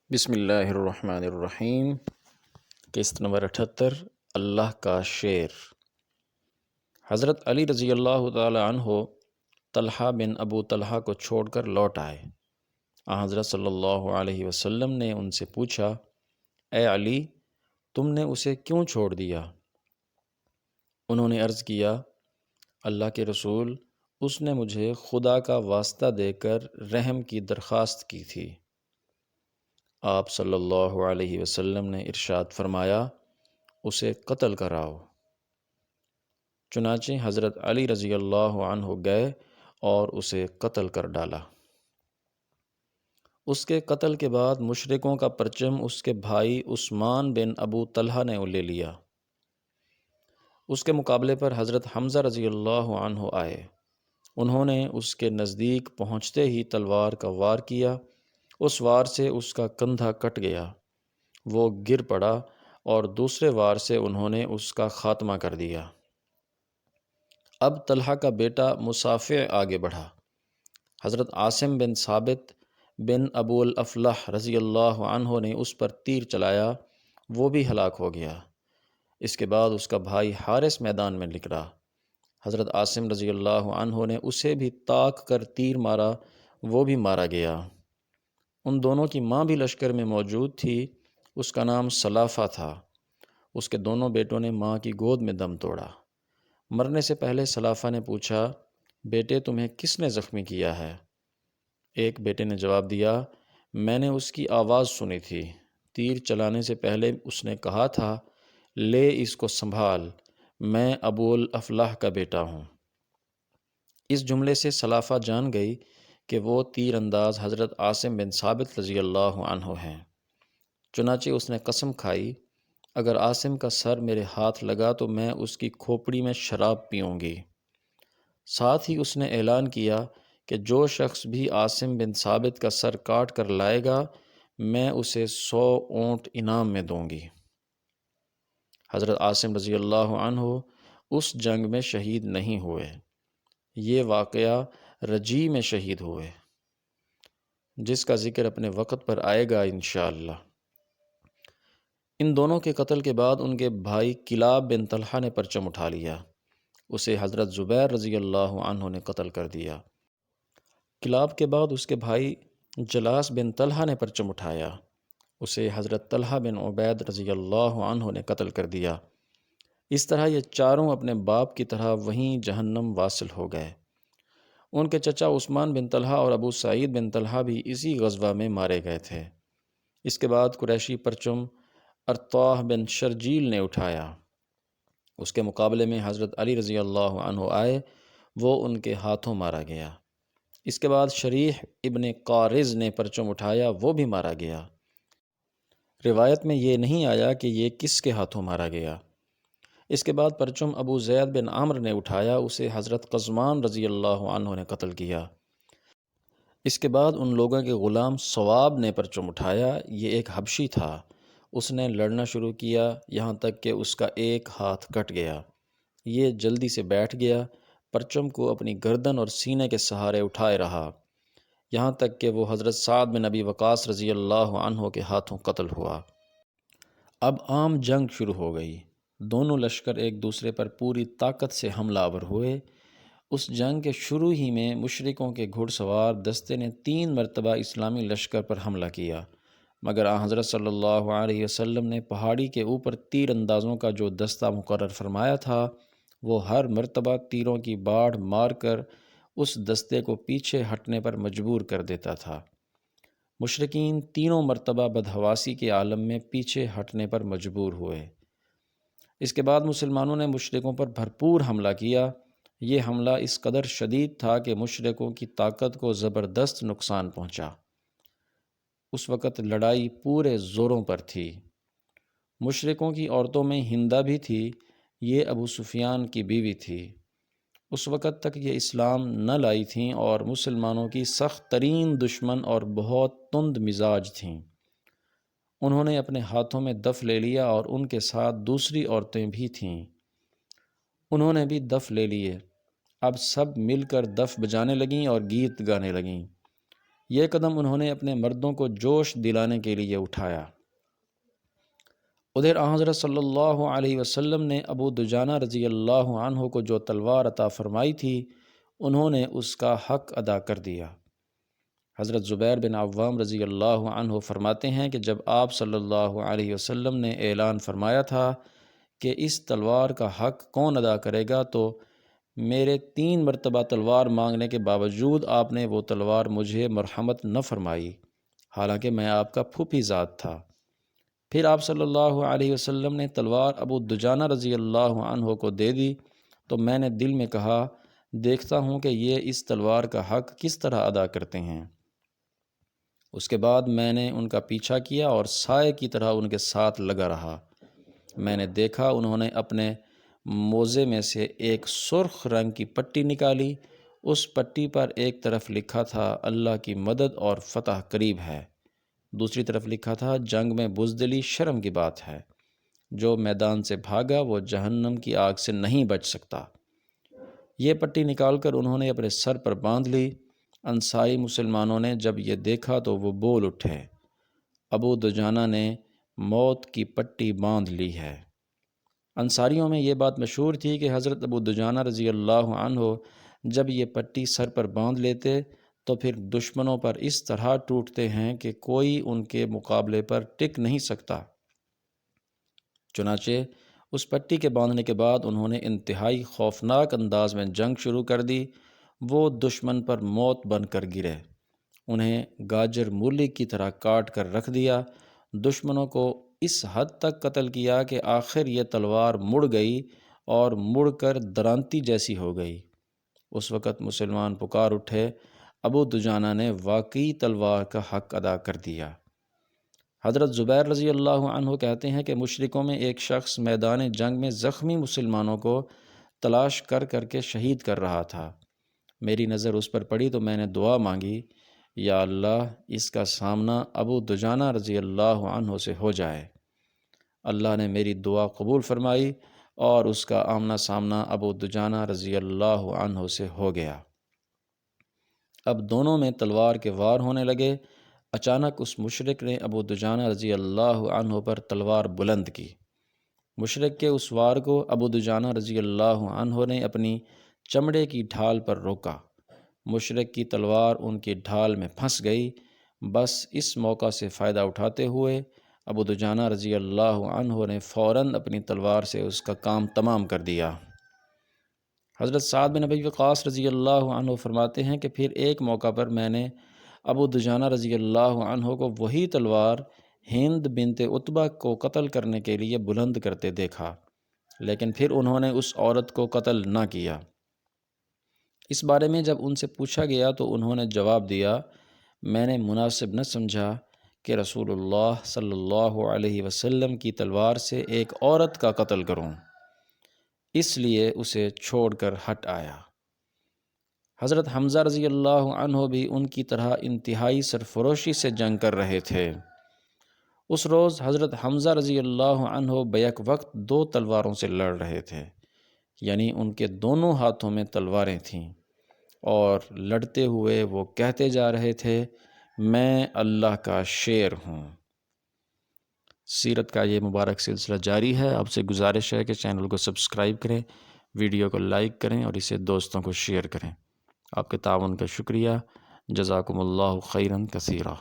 بسم اللہ الرحمن الرحیم۔ قسط نمبر 78، اللہ کا شعر۔ حضرت علی رضی اللہ تعالی عنہ طلحہ بن ابو طلحہ کو چھوڑ کر لوٹ آئے۔ حضرت صلی اللہ علیہ وسلم نے ان سے پوچھا، اے علی، تم نے اسے کیوں چھوڑ دیا؟ انہوں نے عرض کیا، اللہ کے رسول، اس نے مجھے خدا کا واسطہ دے کر رحم کی درخواست کی تھی۔ آپ صلی اللہ علیہ وسلم نے ارشاد فرمایا، اسے قتل کراؤ۔ چنانچہ حضرت علی رضی اللہ عنہ گئے اور اسے قتل کر ڈالا۔ اس کے قتل کے بعد مشرکوں کا پرچم اس کے بھائی عثمان بن ابو طلحہ نے لے لیا۔ اس کے مقابلے پر حضرت حمزہ رضی اللہ عنہ آئے۔ انہوں نے اس کے نزدیک پہنچتے ہی تلوار کا وار کیا۔ اس وار سے اس کا کندھا کٹ گیا، وہ گر پڑا، اور دوسرے وار سے انہوں نے اس کا خاتمہ کر دیا۔ اب طلحہ کا بیٹا مصافع آگے بڑھا۔ حضرت عاصم بن ثابت بن ابو الافلح رضی اللہ عنہ نے اس پر تیر چلایا، وہ بھی ہلاک ہو گیا۔ اس کے بعد اس کا بھائی حارث میدان میں نکلا۔ حضرت عاصم رضی اللہ عنہ نے اسے بھی طاق کر تیر مارا، وہ بھی مارا گیا۔ ان دونوں کی ماں بھی لشکر میں موجود تھی، اس کا نام سلافہ تھا۔ اس کے دونوں بیٹوں نے ماں کی گود میں دم توڑا۔ مرنے سے پہلے سلافہ نے پوچھا، بیٹے تمہیں کس نے زخمی کیا ہے؟ ایک بیٹے نے جواب دیا، میں نے اس کی آواز سنی تھی، تیر چلانے سے پہلے اس نے کہا تھا، لے اس کو سنبھال، میں ابو الافلاح کا بیٹا ہوں۔ اس جملے سے سلافہ جان گئی کہ وہ تیر انداز حضرت عاصم بن ثابت رضی اللہ عنہ ہیں۔ چنانچہ اس نے قسم کھائی، اگر عاصم کا سر میرے ہاتھ لگا تو میں اس کی کھوپڑی میں شراب پیوں گی۔ ساتھ ہی اس نے اعلان کیا کہ جو شخص بھی عاصم بن ثابت کا سر کاٹ کر لائے گا، میں اسے 100 اونٹ انعام میں دوں گی۔ حضرت عاصم رضی اللہ عنہ اس جنگ میں شہید نہیں ہوئے، یہ واقعہ رجی میں شہید ہوئے، جس کا ذکر اپنے وقت پر آئے گا انشاءاللہ۔ ان دونوں کے قتل کے بعد ان کے بھائی کلاب بن طلحہ نے پرچم اٹھا لیا، اسے حضرت زبیر رضی اللہ عنہ نے قتل کر دیا۔ کلاب کے بعد اس کے بھائی جلاس بن طلحہ نے پرچم اٹھایا، اسے حضرت طلحہ بن عبید رضی اللہ عنہ نے قتل کر دیا۔ اس طرح یہ چاروں اپنے باپ کی طرح وہیں جہنم واصل ہو گئے۔ ان کے چچا عثمان بن طلحہ اور ابو سعید بن طلحہ بھی اسی غزوہ میں مارے گئے تھے۔ اس کے بعد قریشی پرچم ارطاح بن شرجیل نے اٹھایا۔ اس کے مقابلے میں حضرت علی رضی اللہ عنہ آئے، وہ ان کے ہاتھوں مارا گیا۔ اس کے بعد شریح ابن قارز نے پرچم اٹھایا، وہ بھی مارا گیا۔ روایت میں یہ نہیں آیا کہ یہ کس کے ہاتھوں مارا گیا۔ اس کے بعد پرچم ابو زید بن عمرو نے اٹھایا، اسے حضرت قزمان رضی اللہ عنہ نے قتل کیا۔ اس کے بعد ان لوگوں کے غلام ثواب نے پرچم اٹھایا، یہ ایک حبشی تھا۔ اس نے لڑنا شروع کیا، یہاں تک کہ اس کا ایک ہاتھ کٹ گیا۔ یہ جلدی سے بیٹھ گیا، پرچم کو اپنی گردن اور سینے کے سہارے اٹھائے رہا، یہاں تک کہ وہ حضرت سعد بن ابی وقاص رضی اللہ عنہ کے ہاتھوں قتل ہوا۔ اب عام جنگ شروع ہو گئی، دونوں لشکر ایک دوسرے پر پوری طاقت سے حملہ آور ہوئے۔ اس جنگ کے شروع ہی میں مشرکوں کے گھڑ سوار دستے نے 3 مرتبہ اسلامی لشکر پر حملہ کیا، مگر حضرت صلی اللہ علیہ وسلم نے پہاڑی کے اوپر تیر اندازوں کا جو دستہ مقرر فرمایا تھا، وہ ہر مرتبہ تیروں کی باڑھ مار کر اس دستے کو پیچھے ہٹنے پر مجبور کر دیتا تھا۔ مشرکین تینوں مرتبہ بدحواسی کے عالم میں پیچھے ہٹنے پر مجبور ہوئے۔ اس کے بعد مسلمانوں نے مشرکوں پر بھرپور حملہ کیا۔ یہ حملہ اس قدر شدید تھا کہ مشرکوں کی طاقت کو زبردست نقصان پہنچا۔ اس وقت لڑائی پورے زوروں پر تھی۔ مشرکوں کی عورتوں میں ہندہ بھی تھی، یہ ابو سفیان کی بیوی تھی۔ اس وقت تک یہ اسلام نہ لائی تھیں اور مسلمانوں کی سخت ترین دشمن اور بہت تند مزاج تھیں۔ انہوں نے اپنے ہاتھوں میں دف لے لیا اور ان کے ساتھ دوسری عورتیں بھی تھیں، انہوں نے بھی دف لے لیے۔ اب سب مل کر دف بجانے لگیں اور گیت گانے لگیں۔ یہ قدم انہوں نے اپنے مردوں کو جوش دلانے کے لیے اٹھایا۔ ادھر حضرت صلی اللہ علیہ وسلم نے ابو دجانہ رضی اللہ عنہ کو جو تلوار عطا فرمائی تھی انہوں نے اس کا حق ادا کر دیا۔ حضرت زبیر بن عوام رضی اللہ عنہ فرماتے ہیں کہ جب آپ صلی اللہ علیہ وسلم نے اعلان فرمایا تھا کہ اس تلوار کا حق کون ادا کرے گا تو میرے 3 مرتبہ تلوار مانگنے کے باوجود آپ نے وہ تلوار مجھے مرحمت نہ فرمائی، حالانکہ میں آپ کا پھوپھی ذات تھا۔ پھر آپ صلی اللہ علیہ وسلم نے تلوار ابو دجانہ رضی اللہ عنہ کو دے دی تو میں نے دل میں کہا دیکھتا ہوں کہ یہ اس تلوار کا حق کس طرح ادا کرتے ہیں۔ اس کے بعد میں نے ان کا پیچھا کیا اور سائے کی طرح ان کے ساتھ لگا رہا۔ میں نے دیکھا انہوں نے اپنے موزے میں سے ایک سرخ رنگ کی پٹی نکالی، اس پٹی پر ایک طرف لکھا تھا اللہ کی مدد اور فتح قریب ہے، دوسری طرف لکھا تھا جنگ میں بزدلی شرم کی بات ہے، جو میدان سے بھاگا وہ جہنم کی آگ سے نہیں بچ سکتا۔ یہ پٹی نکال کر انہوں نے اپنے سر پر باندھ لی۔ انصاری مسلمانوں نے جب یہ دیکھا تو وہ بول اٹھے، ابو دجانہ نے موت کی پٹی باندھ لی ہے۔ انصاریوں میں یہ بات مشہور تھی کہ حضرت ابو دجانہ رضی اللہ عنہ جب یہ پٹی سر پر باندھ لیتے تو پھر دشمنوں پر اس طرح ٹوٹتے ہیں کہ کوئی ان کے مقابلے پر ٹک نہیں سکتا۔ چنانچہ اس پٹی کے باندھنے کے بعد انہوں نے انتہائی خوفناک انداز میں جنگ شروع کر دی۔ وہ دشمن پر موت بن کر گرے، انہیں گاجر مولی کی طرح کاٹ کر رکھ دیا۔ دشمنوں کو اس حد تک قتل کیا کہ آخر یہ تلوار مڑ گئی اور مڑ کر درانتی جیسی ہو گئی۔ اس وقت مسلمان پکار اٹھے، ابو دجانہ نے واقعی تلوار کا حق ادا کر دیا۔ حضرت زبیر رضی اللہ عنہ کہتے ہیں کہ مشرکوں میں ایک شخص میدان جنگ میں زخمی مسلمانوں کو تلاش کر کر کے شہید کر رہا تھا۔ میری نظر اس پر پڑی تو میں نے دعا مانگی، یا اللہ اس کا سامنا ابو دجانہ رضی اللہ عنہ سے ہو جائے۔ اللہ نے میری دعا قبول فرمائی اور اس کا آمنا سامنا ابو دجانہ رضی اللہ عنہ سے ہو گیا۔ اب دونوں میں تلوار کے وار ہونے لگے۔ اچانک اس مشرک نے ابو دجانہ رضی اللہ عنہ پر تلوار بلند کی۔ مشرک کے اس وار کو ابو دجانہ رضی اللہ عنہ نے اپنی چمڑے کی ڈھال پر روکا۔ مشرک کی تلوار ان کی ڈھال میں پھنس گئی۔ بس اس موقع سے فائدہ اٹھاتے ہوئے ابو دجانہ رضی اللہ عنہ نے فوراً اپنی تلوار سے اس کا کام تمام کر دیا۔ حضرت سعد بن ابی وقاص رضی اللہ عنہ فرماتے ہیں کہ پھر ایک موقع پر میں نے ابو دجانہ رضی اللہ عنہ کو وہی تلوار ہند بنت عتبہ کو قتل کرنے کے لیے بلند کرتے دیکھا، لیکن پھر انہوں نے اس عورت کو قتل نہ کیا۔ اس بارے میں جب ان سے پوچھا گیا تو انہوں نے جواب دیا، میں نے مناسب نہ سمجھا کہ رسول اللہ صلی اللہ علیہ وسلم کی تلوار سے ایک عورت کا قتل کروں، اس لیے اسے چھوڑ کر ہٹ آیا۔ حضرت حمزہ رضی اللہ عنہ بھی ان کی طرح انتہائی سرفروشی سے جنگ کر رہے تھے۔ اس روز حضرت حمزہ رضی اللہ عنہ بیک وقت 2 تلواروں سے لڑ رہے تھے، یعنی ان کے دونوں ہاتھوں میں تلواریں تھیں، اور لڑتے ہوئے وہ کہتے جا رہے تھے، میں اللہ کا شیر ہوں۔ سیرت کا یہ مبارک سلسلہ جاری ہے۔ آپ سے گزارش ہے کہ چینل کو سبسکرائب کریں، ویڈیو کو لائک کریں اور اسے دوستوں کو شیئر کریں۔ آپ کے تعاون کا شکریہ۔ جزاکم اللہ خیراً کثیرا۔